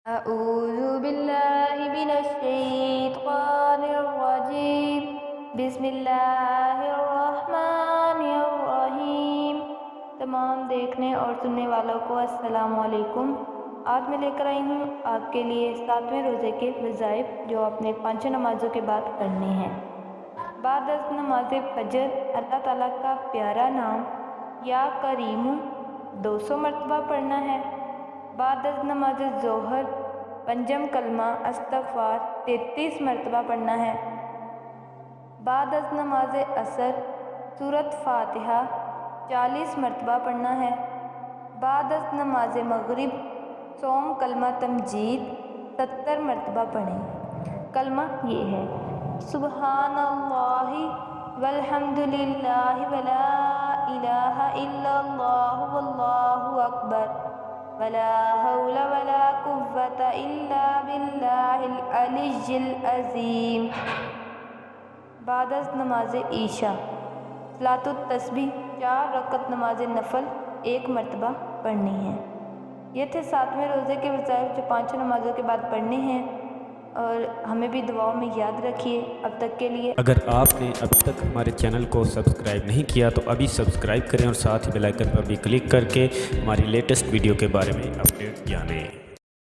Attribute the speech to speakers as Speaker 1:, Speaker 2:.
Speaker 1: أعوذ بالله من الشيطان الرجيم بسم اللہ الرحمن الرحیم۔ تمام دیکھنے اور سننے والوں کو السلام علیکم۔ آج میں لے کر آئی ہوں آپ کے لیے 7ویں روزے کے وظائف جو اپنے 5 نمازوں کے بعد پڑھنے ہیں۔ بعد از نماز فجر اللہ تعالیٰ کا پیارا نام یا کریم 200 مرتبہ پڑھنا ہے۔ بعد از نماز ظہر پنجم کلمہ استغفار 33 مرتبہ پڑھنا ہے۔ بعد از نماز عصر سورۃ فاتحہ 40 مرتبہ پڑھنا ہے۔ بعد از نماز مغرب سوم کلمہ تمجید 70 مرتبہ پڑھیں۔ کلمہ یہ ہے: سبحان اللہ والحمد للہ ولا الہ الا اللہ واللہ اکبر ولا حول ولا قوة الا باللہ العلی العظیم۔ بعد از نماز عشاء صلاۃ التسبیح 4 رکعت نماز نفل 1 مرتبہ پڑھنی ہے۔ یہ تھے 7ویں روزے کے وظائف جو 5 نمازوں کے بعد پڑھنے ہیں، اور ہمیں بھی دعاؤں میں یاد رکھیے۔ اب تک کے لیے
Speaker 2: اگر آپ نے اب تک ہمارے چینل کو سبسکرائب نہیں کیا تو ابھی سبسکرائب کریں اور ساتھ ہی بیل آئکن پر بھی کلک کر کے ہماری لیٹسٹ ویڈیو کے بارے میں اپڈیٹ جانیں۔